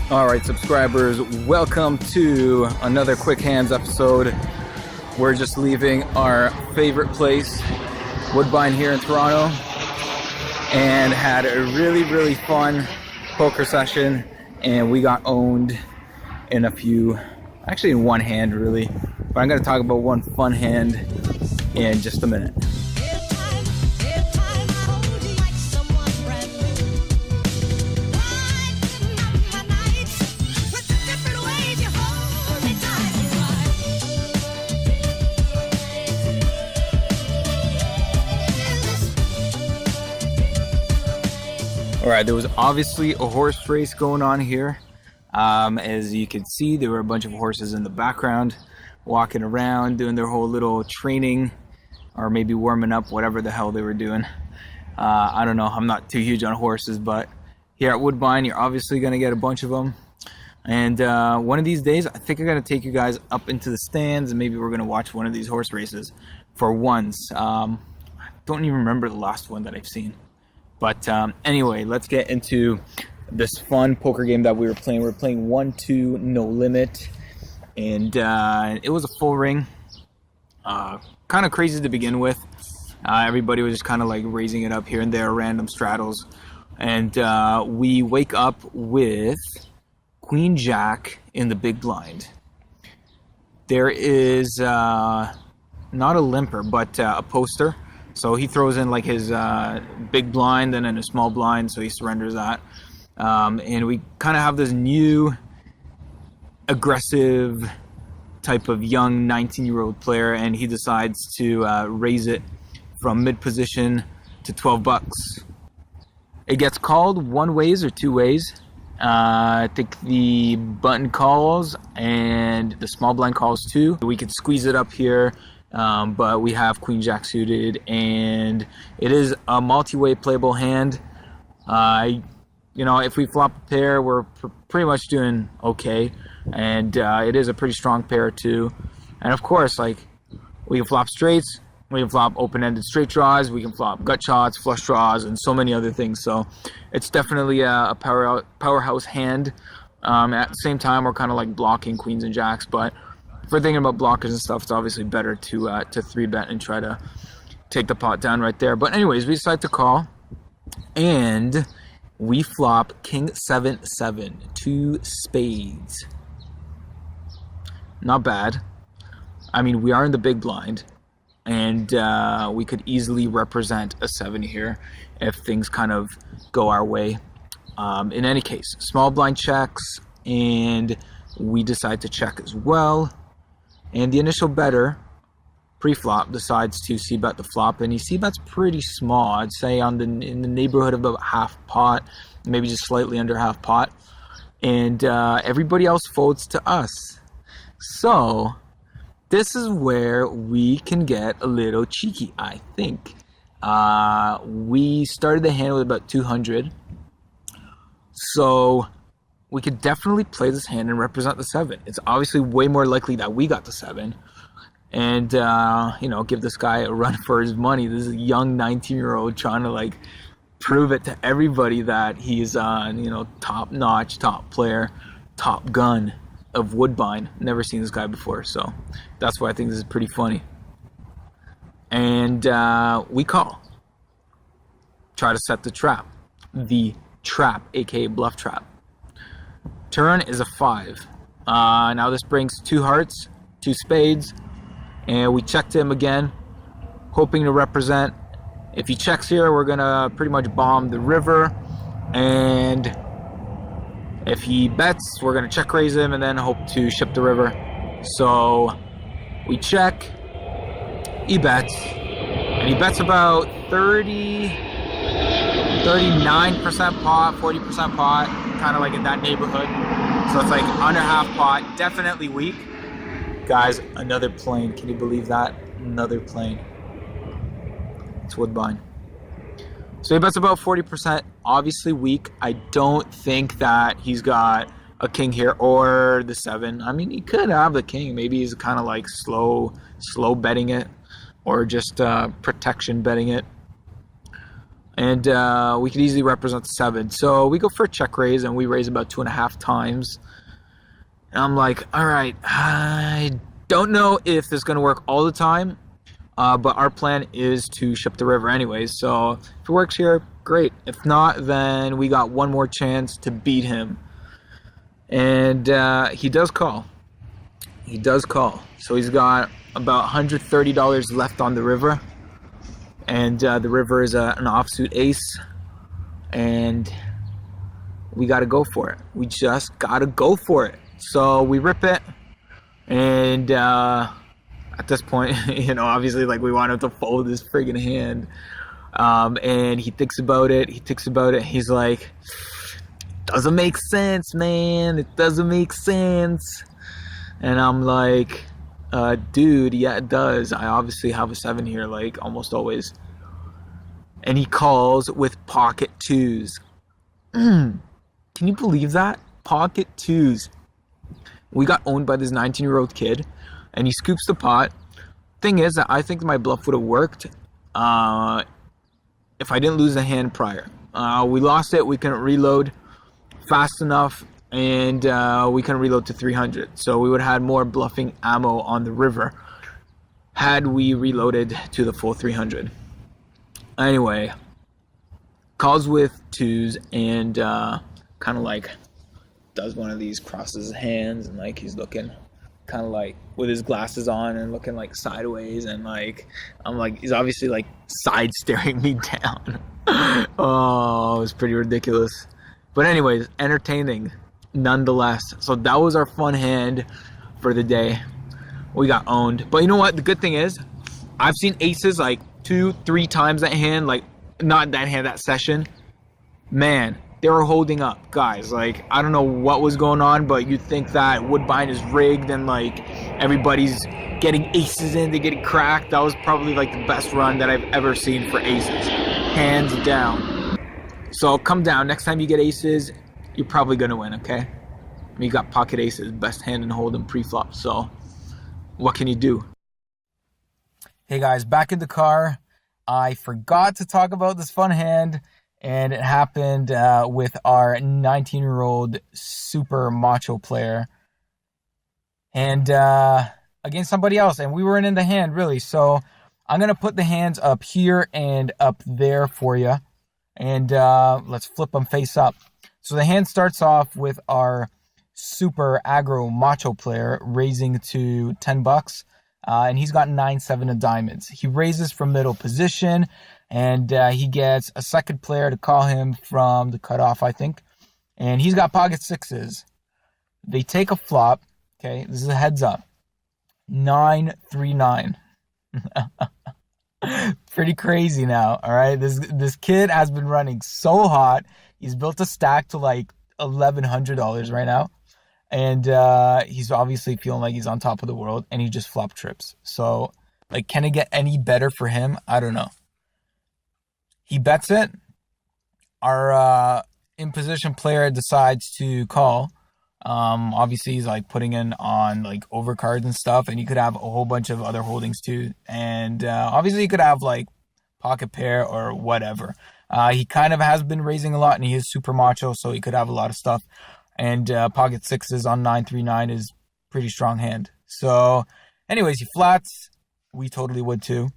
Alright, subscribers, welcome to another Quick Hands episode. We're just leaving our favorite place, Woodbine here in Toronto, and had a really fun poker session, and we got owned in actually in one hand really, but I'm going to talk about one fun hand in just a minute. Alright, there was obviously a horse race going on here. As you can see, there were a bunch of horses in the background walking around, doing their whole little training, or maybe warming up, whatever the hell they were doing. I don't know, I'm not too huge on horses, but here at Woodbine, you're obviously going to get a bunch of them. And one of these days, I think I'm going to take you guys up into the stands, and maybe we're going to watch one of these horse races for once. I don't even remember the last one that I've seen. But anyway, let's get into this fun poker game that we were playing. We were playing 1-2 no limit, and it was a full ring. Kind of crazy to begin with. Everybody was just kind of like raising it up here and there, random straddles. And we wake up with Queen Jack in the big blind. There is not a limper, but a poster. So he throws in like his big blind and then a small blind, so he surrenders that. And we kind of have this new aggressive type of young 19-year-old player, and he decides to raise it from mid-position to 12 bucks. It gets called one ways or two ways. I think the button calls and the small blind calls too. We could squeeze it up here. But we have Queen Jack suited, and it is a multi-way playable hand. If we flop a pair, we're pretty much doing okay, and it is a pretty strong pair too. And of course, like, we can flop straights, we can flop open-ended straight draws, we can flop gut shots, flush draws, and so many other things. So it's definitely a powerhouse hand. At the same time, we're kind of like blocking queens and jacks, but if we're thinking about blockers and stuff, it's obviously better to 3-bet and try to take the pot down right there. But anyways, we decide to call, and we flop King 7-7, 2 spades. Not bad. I mean, we are in the big blind, and we could easily represent a 7 here if things kind of go our way. In any case, small blind checks, and we decide to check as well. And the initial better, pre-flop, decides to c-bet the flop, and he c-bets pretty small. I'd say in the neighborhood of about half pot, maybe just slightly under half pot. And everybody else folds to us. So this is where we can get a little cheeky, I think. We started the hand with about 200. So we could definitely play this hand and represent the 7. It's obviously way more likely that we got the 7. And, give this guy a run for his money. This is a young 19-year-old trying to, like, prove it to everybody that he's, top-notch, top player, top gun of Woodbine. Never seen this guy before, so that's why I think this is pretty funny. And we call. Try to set the trap. The trap, aka bluff trap. Turn is a 5. Now this brings 2 hearts, 2 spades, and we check to him again, hoping to represent. If he checks here, we're gonna pretty much bomb the river, and if he bets, we're gonna check raise him and then hope to ship the river. So we check, he bets, and he bets about 39% pot, 40% pot, kind of like in that neighborhood. So it's like under half pot, definitely weak. Guys, another plane. Can you believe that? Another plane. It's Woodbine. So he bets about 40%, obviously weak. I don't think that he's got a king here or the 7. I mean, he could have the king. Maybe he's kind of like slow betting it, or just protection betting it. And we could easily represent the 7. So we go for a check raise, and we raise about 2.5 times. And I'm like, all right, I don't know if this is going to work all the time, but our plan is to ship the river anyways. So if it works here, great. If not, then we got one more chance to beat him. And he does call. He does call. So he's got about $130 left on the river. And the river is an offsuit ace. And we got to go for it. We just got to go for it. So we rip it. And at this point, obviously, like, we want him to fold his friggin' hand. And he thinks about it. He's like, doesn't make sense, man. It doesn't make sense. And I'm like, dude, yeah, it does. I obviously have a 7 here, like, almost always. And he calls with pocket 2s. Can you believe that? Pocket 2s. We got owned by this 19-year-old kid, and he scoops the pot. Thing is that I think my bluff would have worked if I didn't lose the hand prior. We lost it. We couldn't reload fast enough, and we couldn't reload to 300. So we would have had more bluffing ammo on the river had we reloaded to the full 300. Anyway, calls with 2s, and kind of like does one of these, crosses his hands, and like he's looking kind of like with his glasses on and looking like sideways, and like I'm like, he's obviously like side staring me down. Oh, it was pretty ridiculous. But anyways, entertaining nonetheless. So that was our fun hand for the day. We got owned. But you know what? The good thing is, I've seen aces like 2-3 times that hand, like not that hand, that session. Man, they were holding up, guys. Like, I don't know what was going on, but you'd think that Woodbine is rigged and like everybody's getting aces in, they're getting cracked. That was probably like the best run that I've ever seen for aces, hands down. So come down, next time you get aces, you're probably gonna win, okay? I mean, you got pocket aces, best hand in hold'em pre-flop, so what can you do? Hey guys, back in the car. I forgot to talk about this fun hand, and it happened with our 19-year-old super macho player, and against somebody else, and we weren't in the hand really. So I'm gonna put the hands up here and up there for you, and let's flip them face up. So the hand starts off with our super aggro macho player raising to $10, and he's got 9-7 of diamonds. He raises from middle position, and he gets a second player to call him from the cutoff, I think, and he's got pocket 6s. They take a flop. Okay, this is a heads up. 9-3-9. Pretty crazy now. All right, this kid has been running so hot. He's built a stack to like $1,100 right now, and he's obviously feeling like he's on top of the world, and he just flop trips. So, like, can it get any better for him? I don't know. He bets it. Our in position player decides to call. Obviously he's like putting in on like overcards and stuff, and he could have a whole bunch of other holdings too. And obviously he could have like pocket pair or whatever. He kind of has been raising a lot, and he is super macho, so he could have a lot of stuff. And pocket 6s on 9-3-9 is pretty strong hand. So anyways, he flats. We totally would too.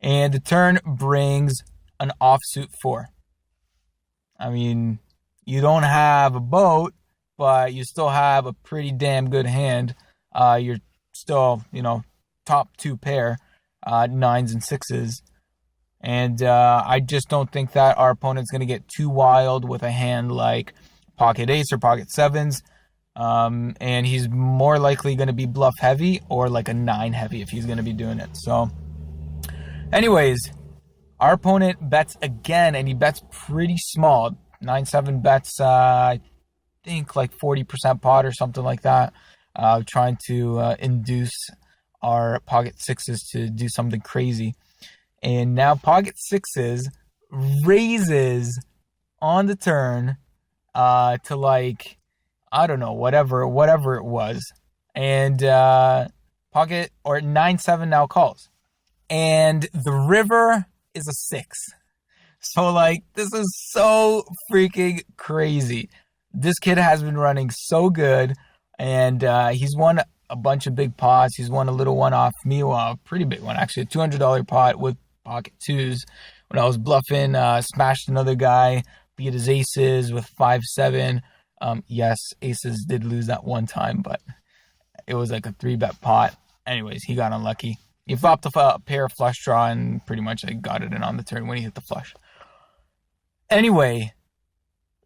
And the turn brings an offsuit 4. I mean, you don't have a boat, but you still have a pretty damn good hand. You're still, top 2 pair, 9s and 6s. And I just don't think that our opponent's going to get too wild with a hand like pocket ace or pocket 7s. And he's more likely going to be bluff heavy or like a 9 heavy if he's going to be doing it. So anyways, our opponent bets again, and he bets pretty small. 9-7 bets, I think like 40% pot or something like that. Trying to induce our pocket 6s to do something crazy. And now pocket 6s raises on the turn to like, I don't know, whatever it was. And pocket or 9-7 now calls. And the river is a 6. So, like, this is so freaking crazy. This kid has been running so good, and he's won a bunch of big pots. He's won a little one off me, well, a pretty big one, actually, a $200 pot with pocket twos. When I was bluffing, smashed another guy, beat his aces with 5-7. Yes, aces did lose that one time, but it was like a 3-bet pot. Anyways, he got unlucky. He flopped a pair of flush draw and pretty much like got it in on the turn when he hit the flush. Anyway,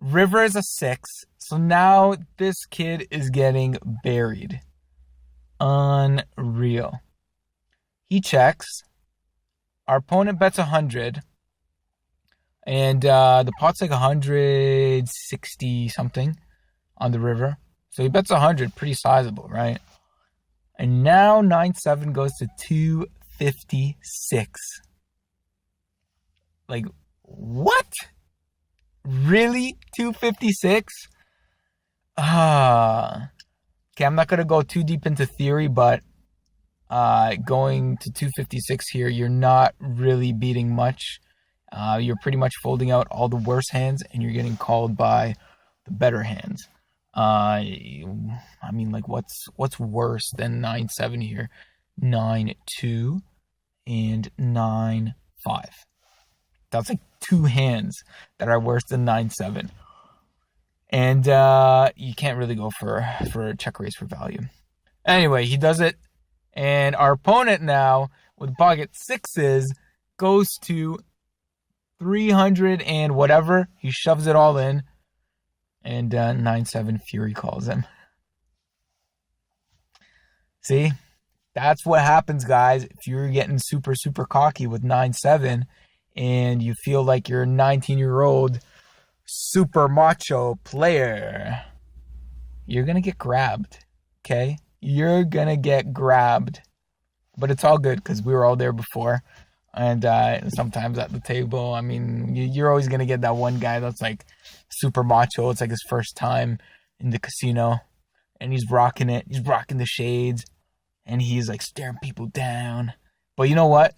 river is a 6. So now this kid is getting buried. Unreal. He checks. Our opponent bets 100. And the pot's like 160 something on the river. So he bets 100, pretty sizable, right? And now 9-7 goes to 256. Like, what? Really? 256? Okay, I'm not going to go too deep into theory, but going to 256 here, you're not really beating much. You're pretty much folding out all the worse hands, and you're getting called by the better hands. I mean, like, what's worse than 9-7 here? 9-2 and 9-5. That's like 2 hands that are worse than 9-7. And you can't really go for a check raise for value. Anyway, he does it, and our opponent now with pocket sixes goes to 300 and whatever. He shoves it all in. And 9-7 Fury calls him. See? That's what happens, guys. If you're getting super, super cocky with 9-7 and you feel like you're a 19-year-old super macho player, you're going to get grabbed. Okay? You're going to get grabbed. But it's all good because we were all there before. And sometimes at the table, I mean, you're always going to get that one guy that's like super macho. It's like his first time in the casino. And he's rocking it. He's rocking the shades. And he's like staring people down. But you know what?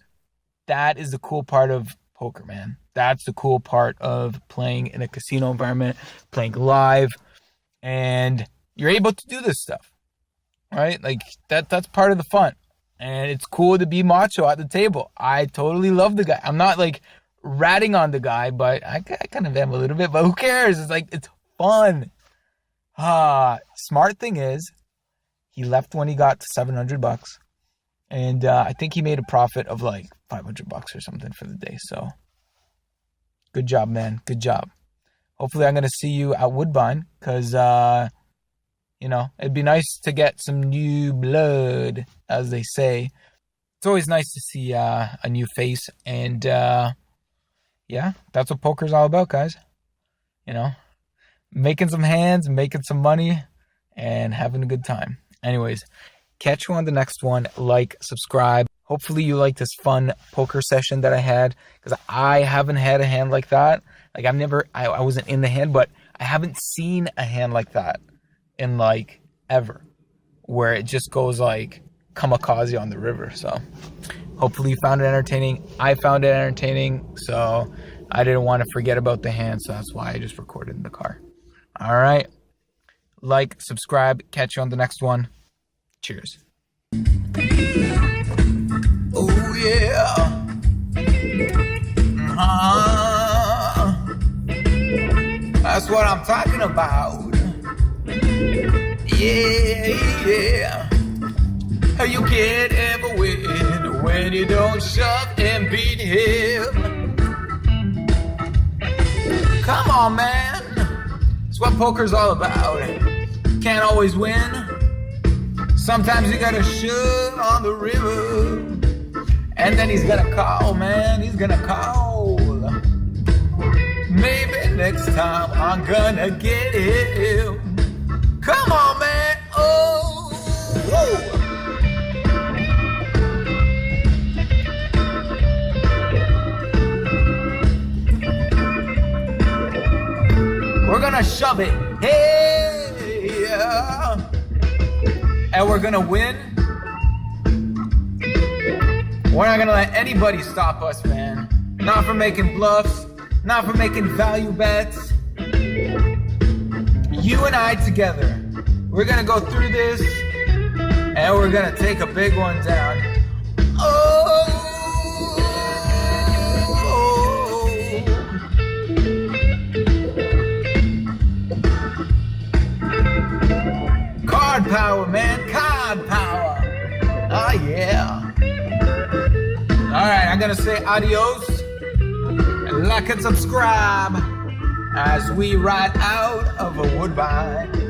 That is the cool part of poker, man. That's the cool part of playing in a casino environment, playing live. And you're able to do this stuff. Right? Like, that's part of the fun. And it's cool to be macho at the table. I totally love the guy. I'm not like ratting on the guy, but I kind of am a little bit. But who cares? It's like, it's fun. Smart thing is, he left when he got to $700. And I think he made a profit of like $500 or something for the day. So good job, man. Good job. Hopefully I'm going to see you at Woodbine because, you know, it'd be nice to get some new blood, as they say. It's always nice to see a new face. And, yeah, that's what poker's all about, guys. You know, making some hands, making some money, and having a good time. Anyways, catch you on the next one. Like, subscribe. Hopefully you like this fun poker session that I had. Because I haven't had a hand like that. Like, I wasn't in the hand, but I haven't seen a hand like that in like ever, where it just goes like kamikaze on the river. So hopefully you found it entertaining. I found it entertaining, so I didn't want to forget about the hand, so that's why I just recorded in the car. All right, like, subscribe, catch you on the next one. Cheers. Oh yeah. That's what I'm talking about. Yeah. You can't ever win when you don't shove and beat him. Come on, man. That's what poker's all about. Can't always win. Sometimes you gotta shove on the river. And then he's gonna call, man. He's gonna call. Maybe next time I'm gonna get him. Come on, man. Oh, whoa. We're gonna shove it. Hey, yeah. And we're gonna win. We're not gonna let anybody stop us, man. Not for making bluffs, not for making value bets. You and I together, we're gonna go through this and we're gonna take a big one down. Oh, card power, man, card power. Oh yeah. All right, I'm gonna say adios and like and subscribe as we ride out of a Woodbine.